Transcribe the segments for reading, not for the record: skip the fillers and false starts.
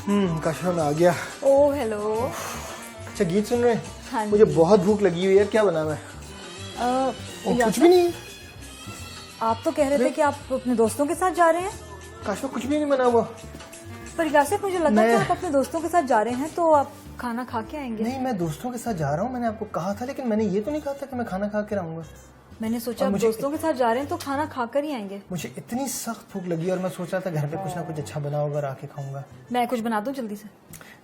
काशिफा में आ गया। Oh hello. अच्छा गीत सुन रहे हैं? हाँ मुझे बहुत भूख लगी हुई है, क्या बनाना है? कुछ भी नहीं। आप तो कह रहे थे कि आप अपने दोस्तों के साथ जा रहे हैं। काशिफा कुछ भी नहीं बना हुआ। पर यासिर मुझे लगा कि आप अपने दोस्तों के साथ जा रहे हैं तो आप खाना खा के आएंगे। नहीं, मैं दोस्तों के साथ जा रहा हूँ, मैंने आपको कहा था, लेकिन मैंने ये तो नहीं कहा था कि मैं खाना खा के रहूंगा। मैंने सोचा आप दोस्तों के साथ जा रहे हैं तो खाना खा कर ही आएंगे। मुझे इतनी सख्त भूख लगी और मैं सोच रहा था घर पे कुछ ना कुछ अच्छा बना होगा और आके खाऊंगा। मैं कुछ बना दूं जल्दी से?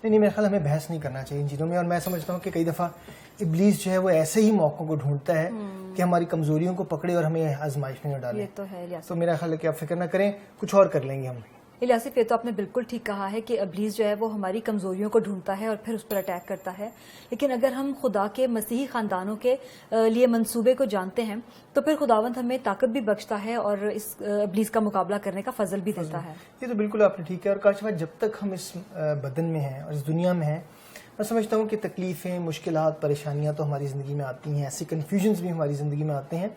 नहीं, मेरे ख्याल हमें बहस नहीं करना चाहिए इन चीज़ों में। और मैं समझता हूँ कि कई दफ़ा इब्लीस जो है वो ऐसे ही मौक़ों को ढूंढता है कि हमारी कमजोरियों को पकड़े और हमें आजमाइश में न डाले। ये तो है। तो मेरा ख्याल है कि आप फिक्र ना करें, कुछ और कर लेंगे हम। इलियासिफ, ये तो आपने बिल्कुल ठीक कहा है कि इब्लीस जो है वो हमारी कमजोरियों को ढूंढता है और फिर उस पर अटैक करता है। लेकिन अगर हम खुदा के मसीही खानदानों के लिए मंसूबे को जानते हैं तो फिर खुदावंद हमें ताकत भी बख्शता है और इस इब्लीस का मुकाबला करने का फजल भी देता है। ये तो बिल्कुल आपने ठीक है। और काशिफा, जब तक हम इस बदन में हैं और इस दुनिया में हैं, मैं समझता हूँ कि तकलीफ़ें, मुश्किलात, परेशानियाँ तो हमारी ज़िंदगी में आती हैं, ऐसी कन्फ्यूजन्स भी हमारी ज़िंदगी में आते हैं,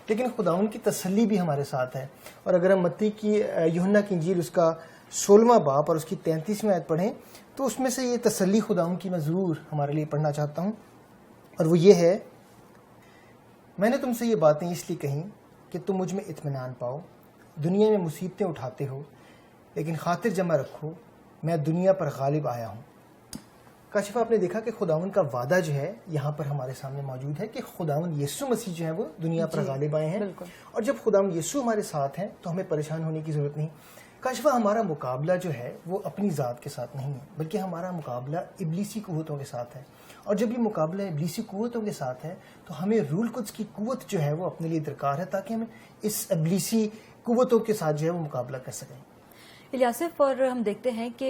लेकिन खुदावंद की तसल्ली भी हमारे साथ है। और अगर हम मत्ती की यूहन्ना की इंजील उसका 16वां बाब और उसकी 33वीं आयत पढ़ें तो उसमें से ये तसल्ली खुदावंद की मैं ज़रूर हमारे लिए पढ़ना चाहता हूँ। और वो ये है, मैंने तुमसे ये बातें इसलिए कहीं कि तुम मुझ में इत्मीनान पाओ। दुनिया में मुसीबतें उठाते हो, लेकिन खातिर जमा रखो, मैं दुनिया पर गालिब आया हूँ। काशिफा, आपने देखा कि खुदावंद का वादा जो है यहाँ पर हमारे सामने मौजूद है कि खुदावंद यीशु मसीह जो है वो दुनिया पर गालिब आए हैं। और जब खुदावंद यीशु हमारे साथ हैं तो हमें परेशान होने की ज़रूरत नहीं। काशिफा, हमारा मुकाबला जो है वो अपनी ज़ात के साथ नहीं है, बल्कि हमारा मुकाबला इब्लीसी कुव्वतों के साथ है। और जब ये मुकाबला इब्लीसी कुव्वतों के साथ है तो हमें रूल कुद्स की कुव्वत जो है वो अपने लिए दरकार है, ताकि हम इस इब्लीसी कुव्वतों के साथ जो है वो मुकाबला कर सकें। इलियासिफ, और हम देखते हैं कि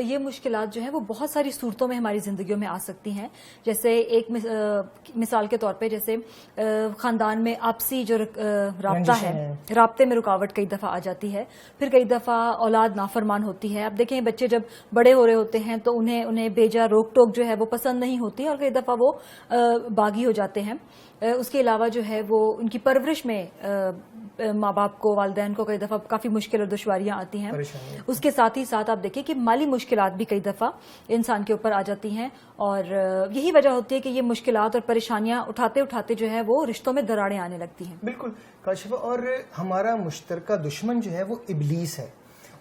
ये मुश्किलात जो हैं वो बहुत सारी सूरतों में हमारी ज़िंदगियों में आ सकती हैं। जैसे एक मिसाल के तौर पे, जैसे ख़ानदान में आपसी जो राब्ता है, राब्ते में रुकावट कई दफ़ा आ जाती है। फिर कई दफ़ा औलाद नाफरमान होती है। अब देखें, बच्चे जब बड़े हो रहे होते हैं तो उन्हें बेजा रोक टोक जो है वो पसंद नहीं होती और कई दफ़ा वो बागी हो जाते हैं। उसके अलावा जो है वो उनकी परवरिश में माँ बाप को, वालिदैन को कई दफ़ा काफ़ी मुश्किल और दुश्वारियाँ आती हैं। उसके साथ ही साथ आप देखिए कि माली मुश्किलात भी कई दफ़ा इंसान के ऊपर आ जाती हैं और यही वजह होती है कि ये मुश्किलात और परेशानियाँ उठाते उठाते जो है वो रिश्तों में दरारें आने लगती हैं। बिल्कुल काशिफा, और हमारा मुश्तरका दुश्मन जो है वो इब्लीस है।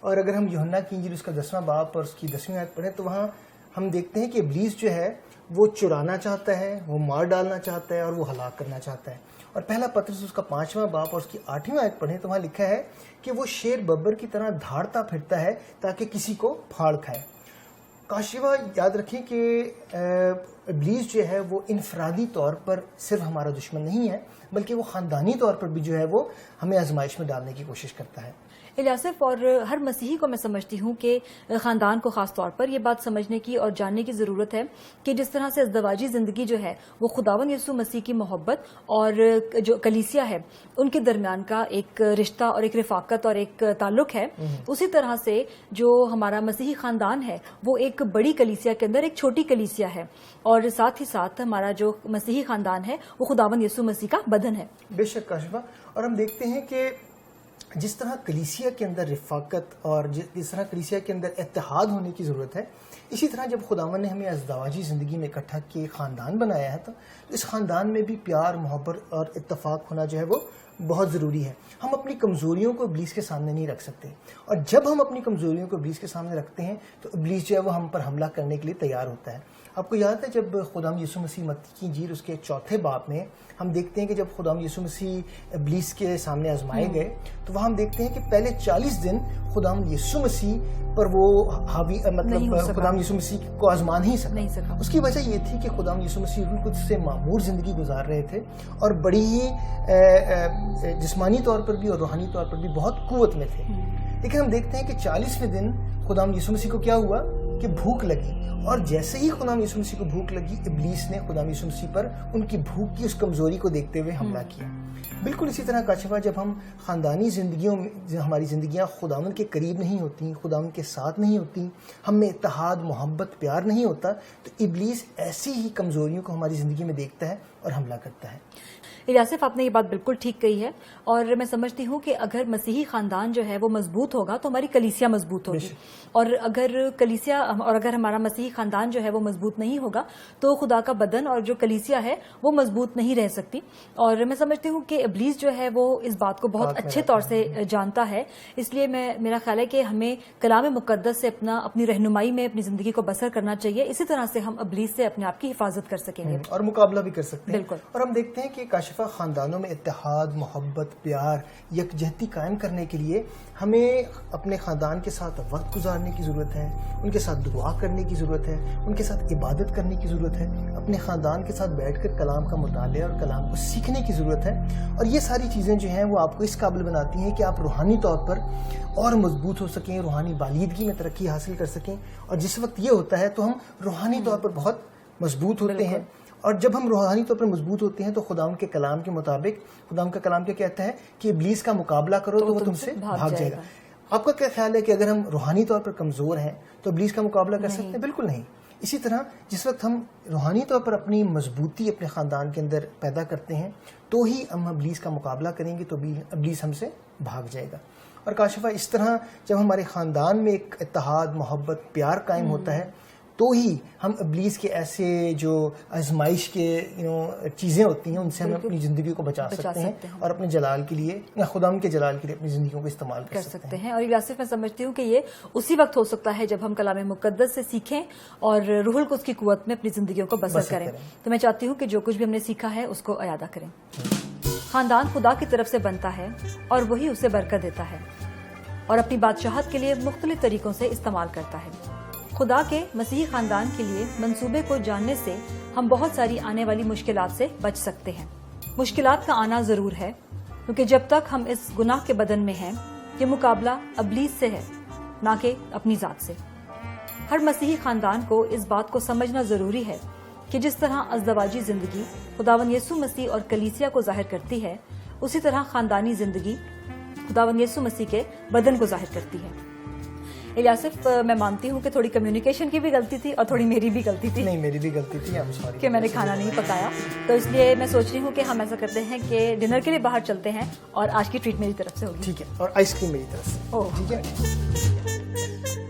और अगर हम यूहन्ना की इंजील उसका 10वां बाब और उसकी 10वीं आयत पढ़ें तो वहाँ हम देखते हैं कि इब्लीस जो है वो चुराना चाहता है, वो मार डालना चाहता है और वो हलाक करना चाहता है। और पहला पत्रस उसका 5वां बाब और उसकी 8वीं आयत पढ़ें तो वहाँ लिखा है कि वो शेर बब्बर की तरह धाड़ता फिरता है ताकि किसी को फाड़ खाए। काशिफा, याद रखें कि इब्लीस जो है वो इनफरादी तौर पर सिर्फ हमारा दुश्मन नहीं है, बल्कि वो ख़ानदानी तौर पर भी जो है वो हमें आजमाइश में डालने की कोशिश करता है। इलियासिफ, और हर मसीही को मैं समझती हूँ कि ख़ानदान को ख़ास तौर पर यह बात समझने की और जानने की ज़रूरत है कि जिस तरह से अज़दवाजी ज़िंदगी जो है वो खुदावंद यीशु मसीह की मोहब्बत और जो कलीसिया है उनके दरमियान का एक रिश्ता और एक रिफाकत और एक ताल्लुक है, उसी तरह से जो हमारा मसीही ख़ानदान है वो एक बड़ी कलीसिया के अंदर एक छोटी कलीसिया है। और साथ ही साथ हमारा जो मसीही ख़ानदान है वो खुदावंद यीशु मसीह का बदन है। बेशक काशिफा, और हम देखते हैं कि जिस तरह कलीसिया के अंदर रिफाकत और जिस तरह कलीसिया के अंदर इत्तेहाद होने की ज़रूरत है, इसी तरह जब खुदावन ने हमें अज़दवाजी ज़िंदगी में इकट्ठा किए ख़ानदान बनाया है तो इस ख़ानदान में भी प्यार, मोहब्बत और इत्तफाक होना जो है वो बहुत ज़रूरी है। हम अपनी कमज़ोरियों को इब्लीस के सामने नहीं रख सकते, और जब हम अपनी कमज़ोरियों को इब्लीस के सामने रखते हैं तो इब्लीस जो है वो हम पर हमला करने के लिए तैयार होता है। आपको याद है जब खुदाम यीशु मसीह मत्ती की इंजील उसके 4थे बाब में हम देखते हैं कि जब खुदाम यीशु मसीह इब्लीस के सामने आजमाए गए तो वहाँ हम देखते हैं कि पहले 40 दिन खुदाम यीशु मसीह पर वो हावी मतलब खुदाम यीशु मसीह को आजमा नहीं सका। उसकी वजह ये थी कि खुदाम यीशु मसीह रूह कुद्स से मामूर ज़िंदगी गुजार रहे थे और बड़ी ही जिस्मानी तौर पर भी और रूहानी तौर पर भी बहुत कुव्वत में थे। लेकिन हम देखते हैं कि 40वें दिन खुदाम यीशु मसीह को क्या हुआ कि भूख लगी, और जैसे ही खुदाम यीशु मसीह को भूख लगी, इब्लीस ने खुदाम यीशु मसीह पर उनकी भूख की उस कमजोरी को देखते हुए हमला किया। बिल्कुल इसी तरह काशिफा, जब हम ख़ानदानी ज़िंदगियों में हमारी ज़िंदगियाँ खुदावन के करीब नहीं होती, खुदावन के साथ नहीं होती, हम में इत्तेहाद, मोहब्बत, प्यार नहीं होता, तो इब्लीस ऐसी ही कमज़ोरियों को हमारी ज़िंदगी में देखता है اور حملہ کرتا ہے. الیاسف، آپ نے یہ بات بالکل ٹھیک کہی ہے، اور میں سمجھتی ہوں کہ اگر مسیحی خاندان جو ہے وہ مضبوط ہوگا تو ہماری کلیسیا مضبوط ہوگی، اور اگر ہمارا مسیحی خاندان جو ہے وہ مضبوط نہیں ہوگا تو خدا کا بدن اور جو کلیسیا ہے وہ مضبوط نہیں رہ سکتی. اور میں سمجھتی ہوں کہ ابلیس جو ہے وہ اس بات کو بہت اچھے طور سے جانتا ہے، اس لیے میرا خیال ہے کہ ہمیں کلام مقدس سے اپنی رہنمائی میں اپنی زندگی کو بسر کرنا چاہیے. اسی طرح سے ہم ابلیس سے اپنے آپ کی حفاظت کر سکیں گے اور مقابلہ بھی کر سکتے ہیں. بالکل. اور ہم دیکھتے ہیں کہ کاشفہ خاندانوں میں اتحاد، محبت، پیار، یکجہتی قائم کرنے کے لیے ہمیں اپنے خاندان کے ساتھ وقت گزارنے کی ضرورت ہے، ان کے ساتھ دعا کرنے کی ضرورت ہے، ان کے ساتھ عبادت کرنے کی ضرورت ہے، اپنے خاندان کے ساتھ بیٹھ کر کلام کا مطالعہ اور کلام کو سیکھنے کی ضرورت ہے. اور یہ ساری چیزیں جو ہیں وہ آپ کو اس قابل بناتی ہیں کہ آپ روحانی طور پر اور مضبوط ہو سکیں، روحانی بالیدگی میں ترقی حاصل کر سکیں. اور جس وقت یہ ہوتا ہے تو ہم روحانی طور پر بہت مضبوط ہوتے ہیں. اور جب ہم روحانی طور پر مضبوط ہوتے ہیں تو خدا کے کلام کے مطابق خدا کا کلام کیا کہتا ہے کہ ابلیس کا مقابلہ کرو تو وہ تم سے بھاگ جائے گا. آپ کا کیا خیال ہے کہ اگر ہم روحانی طور پر کمزور ہیں تو ابلیس کا مقابلہ کر سکتے ہیں؟ بالکل نہیں. اسی طرح جس وقت ہم روحانی طور پر اپنی مضبوطی اپنے خاندان کے اندر پیدا کرتے ہیں تو ہی ہم ابلیس کا مقابلہ کریں گے، تو ابلیس ہم سے بھاگ جائے گا. اور کاشفہ اس طرح جب ہمارے خاندان میں ایک اتحاد، محبت، پیار قائم ہوتا ہے تو ہی ہم ابلیس کے ایسے جو آزمائش کے چیزیں ہوتی ہیں ان سے ہم اپنی زندگی کو بچا سکتے ہیں اور اپنے جلال کے لیے یا خدا کے جلال کے لیے اپنی زندگیوں کو استعمال کر سکتے ہیں. اور الیاسف، میں سمجھتی ہوں کہ یہ اسی وقت ہو سکتا ہے جب ہم کلام مقدس سے سیکھیں اور روح القدس کی قوت میں اپنی زندگیوں کو بسر کریں. تو میں چاہتی ہوں کہ جو کچھ بھی ہم نے سیکھا ہے اس کو اعادہ کریں. خاندان خدا کی طرف سے بنتا ہے اور وہی اسے برکت دیتا ہے اور اپنی بادشاہت کے لیے مختلف طریقوں سے استعمال کرتا ہے. خدا کے مسیحی خاندان کے لیے منصوبے کو جاننے سے ہم بہت ساری آنے والی مشکلات سے بچ سکتے ہیں. مشکلات کا آنا ضرور ہے کیونکہ جب تک ہم اس گناہ کے بدن میں ہیں یہ مقابلہ ابلیس سے ہے، نہ کہ اپنی ذات سے. ہر مسیحی خاندان کو اس بات کو سمجھنا ضروری ہے کہ جس طرح ازدواجی زندگی خداوند یسوع مسیح اور کلیسیا کو ظاہر کرتی ہے، اسی طرح خاندانی زندگی خداوند یسوع مسیح کے بدن کو ظاہر کرتی ہے. الیاسف، میں مانتی ہوں کہ تھوڑی کمیونیکیشن کی بھی غلطی تھی اور تھوڑی میری بھی غلطی تھی. نہیں، میری بھی غلطی تھی، کہ میں نے کھانا نہیں پکایا. تو اس لیے میں سوچ رہی ہوں کہ ہم ایسا کرتے ہیں کہ ڈنر کے لیے باہر چلتے ہیں اور آج کی ٹریٹ میری طرف سے ہوگی. ٹھیک ہے، اور آئس کریم میری طرف سے. ٹھیک ہے.